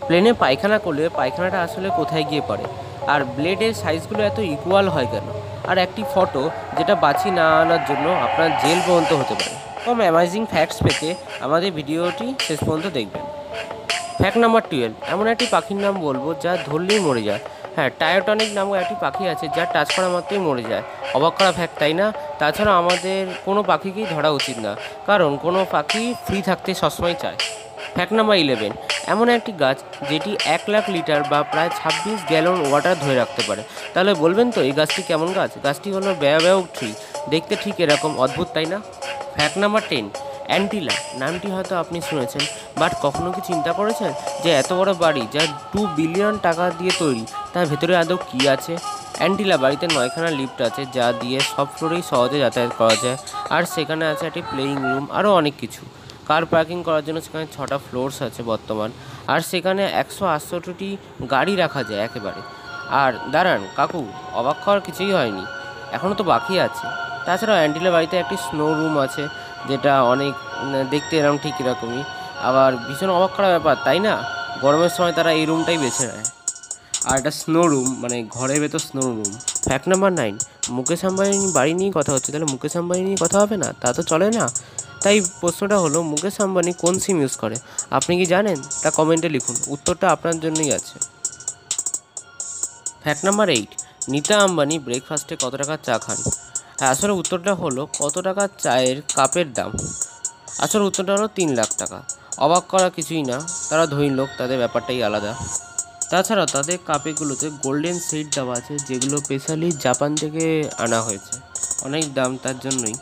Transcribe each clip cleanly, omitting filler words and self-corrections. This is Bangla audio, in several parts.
প্লেনে পায়খানা করলে পায়খানাটা আসলে কোথায় গিয়ে পড়ে, আর ব্লেডের সাইজগুলো এত ইকুয়াল হয় কেন, আর একটি ফটো যেটা বাছি না আনার জন্য আপনার জেল পর্যন্ত হতে পারে। কম অ্যামাজিং ফ্যাক্টস পেতে আমাদের ভিডিওটি শেষ পর্যন্ত দেখবেন। ফ্যাক্ট নাম্বার 12, এমন একটি পাখির নাম বলবো যা ধরলেই মরে যায়। হ্যাঁ, টায়োটনিক নামক একটি পাখি আছে যা টাচ করা মাত্রই মরে যায়। অবাক করা ফ্যাক্ট, তাই না? তাছাড়া আমাদের কোনো পাখিকেই ধরা উচিত না, কারণ কোনো পাখি ফ্রি থাকতে সবসময় চায়। ফ্যাক্ট নাম্বার 11, এমন একটি গাছ যেটি 1,00,000 লিটার বা প্রায় 26 গ্যালন ওয়াটার ধরে রাখতে পারে। তাহলে বলবেন তো এই গাছটি কেমন গাছ? গাছটি হলো ব্যাও ট্রি। দেখতে ঠিক এরকম অদ্ভুত, তাই না? ফ্যাক্ট নাম্বার 10, অ্যান্টিলা নামটি হয়তো আপনি শুনেছেন, বাট কখনো কি চিন্তা করেছেন যে এত বড় বাড়ি যা 2 বিলিয়ন টাকা দিয়ে তৈরি, তার ভেতরে আদৌ কী আছে? অ্যান্টিলা বাড়িতে 9খানা লিফট আছে যা দিয়ে সব ফ্লোরেই সহজে যাতায়াত করা যায়, আর সেখানে আছে একটি প্লেয়িং রুম, আরও অনেক কিছু। কার পার্কিং করার জন্য সেখানে 6টা ফ্লোরস আছে বর্তমান, আর সেখানে 168টি গাড়ি রাখা যায় একেবারে। আর দাঁড়ান কাকু, অবাক হওয়ার কিছুই হয়নি, এখনও তো বাকি আছে। তাছাড়াও অ্যান্টিলা বাড়িতে একটি স্নো রুম আছে, যেটা অনেক দেখতে এরকম ঠিক এরকমই, আবার ভীষণ অবাক করা ব্যাপার, তাই না? গরমের সময় তারা এই রুমটাই বেছে নেয়। আর একটা স্নো রুম, মানে ঘরের ভেতর snow room. Fact number 9, Mukesh Ambani বাড়ি নিয়ে কথা হচ্ছে, তাহলে মুকেশ আম্বানি নিয়ে কথা হবে না? তা তো চলে না। তাই প্রশ্নটা হলো, মুকেশ আম্বানি কোন সিম ইউজ করে? আপনি কি জানেন? তা কমেন্টে লিখুন, উত্তরটা আপনার জন্যই আছে। ফ্যাক্ট নাম্বার 8, নীতা আম্বানি ব্রেকফাস্টে কত টাকার চা খান? হ্যাঁ, আসলে উত্তরটা হলো কত টাকার চায়ের কাপের দাম। আসলে উত্তরটা হলো 3,00,000 টাকা। অবাক করা কিছুই না, তারা ধনী লোক, তাদের ব্যাপারটাই আলাদা। তাছাড়াও তাদের কাপেগুলোতে গোল্ডেন সেট দেওয়া আছে, যেগুলো স্পেশালি জাপান থেকে আনা হয়েছে, অনেক দাম তার জন্যই।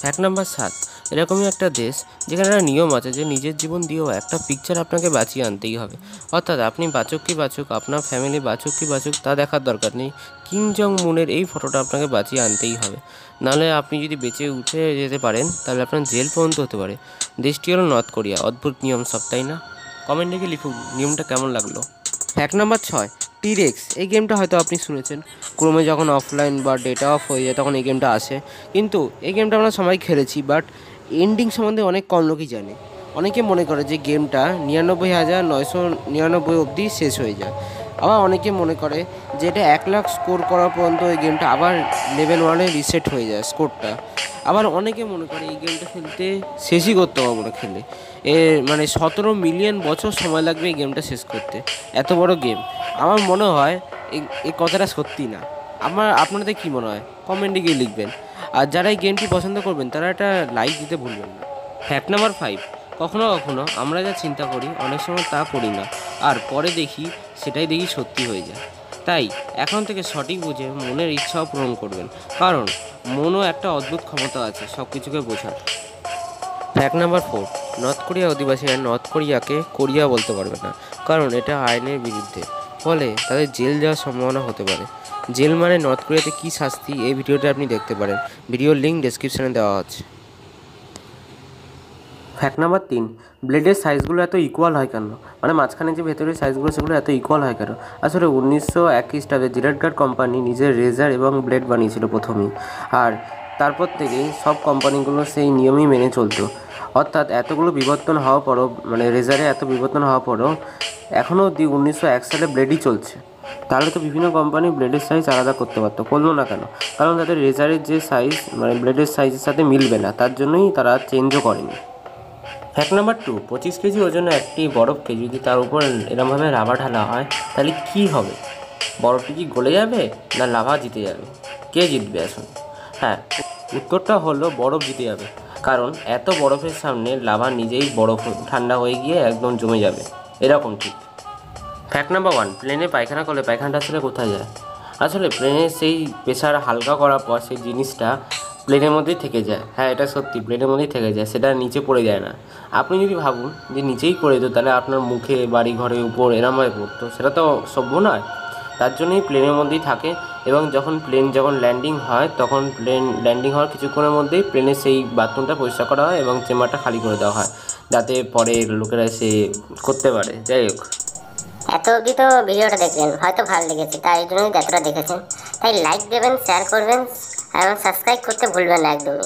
ফ্যাক্ট নাম্বার 7, এরকমই একটা দেশ যেখানে একটা নিয়ম আছে যে নিজের জীবন দিয়েও একটা পিকচার আপনাকে বাঁচিয়ে আনতেই হবে। অর্থাৎ আপনি বাঁচুক কি বাঁচুক, আপনার ফ্যামিলি বাঁচুক কি বাঁচুক, তা দেখার দরকার নেই, কিম জং মুনের এই ফটোটা আপনাকে বাঁচিয়ে আনতেই হবে। নাহলে আপনি যদি বেঁচে উঠে যেতে পারেন তাহলে আপনার জেল পর্যন্ত হতে পারে। দেশটি হলো নর্থ কোরিয়া। অদ্ভুত নিয়ম সব, তাই না? কমেন্টে গিয়ে লিখুন নিয়মটা কেমন লাগলো। Fact number 6, T. rex. এই গেমটা হয়তো আপনি শুনেছেন, ক্রোমে যখন অফলাইন বা ডেটা অফ হয়ে যায় তখন এই গেমটা আসে। কিন্তু এই গেমটা আমরা সবাই খেলেছি, বাট এন্ডিং সম্বন্ধে অনেক কম লোকই জানে। অনেকে মনে করে যে গেমটা 99,999 অবধি শেষ হয়ে যায়। আবার অনেকে মনে করে যে এটা 1,00,000 স্কোর করার পর্যন্ত এই গেমটা আবার লেভেল 1-এ রিসেট হয়ে যায় স্কোরটা। আবার অনেকে মনে করে এই গেমটা খেলতে শেষই করতে পারবো না খেলে, মানে 17 মিলিয়ন বছর সময় লাগবে এই গেমটা শেষ করতে, এত বড় গেম। আমার মনে হয় এই কথাটা সত্যি না। আপনাদের কী মনে হয় কমেন্টে গিয়ে লিখবেন। আর যারা এই গেমটি পছন্দ করবেন তারা একটা লাইক দিতে ভুলবেন না। ফ্যাক্ট নাম্বার 5, কখনো কখনো আমরা যা চিন্তা করি অনেক সময় তা করি না, আর পরে দেখি সেটাই দেখি সত্যি হয়ে যায়। তাই এখন থেকে সঠিক বুঝে মনের ইচ্ছাও পূরণ করবেন, কারণ মনও একটা অদ্ভুত ক্ষমতা আছে সব কিছুকে বোঝার। ফ্যাক্ট নাম্বার 4, নর্থ কোরিয়া অধিবাসীরা নর্থ কোরিয়াকে কোরিয়া বলতে পারবে না, কারণ এটা আইনের বিরুদ্ধে, ফলে তাদের জেল যাওয়ার সম্ভাবনা হতে পারে। জেল মানে নর্থ কোরিয়াতে কী শাস্তি, এই ভিডিওটা আপনি দেখতে পারেন, ভিডিওর লিঙ্ক ডেসক্রিপশানে দেওয়া আছে। ফ্যাক্ট নাম্বার 3, ব্লেডের সাইজগুলো এত ইকুয়াল হয় কেন? মানে মাঝখানে যে ভেতরের সাইজগুলো সেগুলো এত ইকুয়াল হয় কেন? আসলে 1901 খ্রিস্টাব্দে জিলেট গার্ড কোম্পানি নিজের রেজার এবং ব্লেড বানিয়েছিল প্রথমেই, আর তারপর থেকেই সব কোম্পানিগুলো সেই নিয়মই মেনে চলতো। অর্থাৎ এতগুলো বিবর্তন হওয়ার পরও, মানে রেজারে এত বিবর্তন হওয়ার পরও এখনও অবধি 1901 সালে ব্লেডই চলছে। তাহলে তো বিভিন্ন কোম্পানি ব্লেডের সাইজ আলাদা করতে পারতো, করলো না কেন? কারণ তাদের রেজারের যে সাইজ মানে ব্লেডের সাইজের সাথে মিলবে না, তার জন্যই তারা চেঞ্জও করেনি। ফ্যাক্ট নাম্বার 2, 25 কেজি ওজনের একটি বরফকে যদি তার উপর এরমভাবে লাভা ঢালা হয় তাহলে কী হবে? বরফটি কি গলে যাবে না লাভা জিতে যাবে? কে জিতবে আসুন? হ্যাঁ, উত্তরটা হলো বরফ জিতে যাবে, কারণ এত বরফের সামনে লাভা নিজেই বরফ ঠান্ডা হয়ে গিয়ে একদম জমে যাবে, এরকম ঠিক। ফ্যাক্ট নাম্বার 1, প্লেনে পায়খানা করলে পায়খানাটা আসলে কোথায় যায়? আসলে প্লেনের সেই প্রেশার হালকা করার পর সেই জিনিসটা প্লেনের মধ্যেই থেকে যায়। হ্যাঁ, এটা সত্যি, প্লেনের মধ্যেই থেকে যায়, সেটা নিচে পড়ে যায় না। আপনি যদি ভাবুন যে নিচেই পড়ে যেত তাহলে আপনার মুখে, বাড়ি ঘরের উপর এরমভাবে পড়তো, সেটা তো সভ্য নয়। তার জন্যই প্লেনের মধ্যেই থাকে, এবং যখন প্লেন ল্যান্ডিং হয় তখন প্লেন ল্যান্ডিং হওয়ার কিছুক্ষণের মধ্যেই প্লেনের সেই বাথরুমটা পরিষ্কার করা হয় এবং চেম্বারটা খালি করে দেওয়া হয়, যাতে পরে লোকেরা এসে করতে পারে। যাই হোক, এত অবধি তো ভিডিওটা দেখলেন, হয়তো ভালো লেগেছে, তাই জন্যই এতটা দেখেছেন। তাই লাইক দেবেন, শেয়ার করবেন এবং সাবস্ক্রাইব করতে ভুলবেন না একদমই।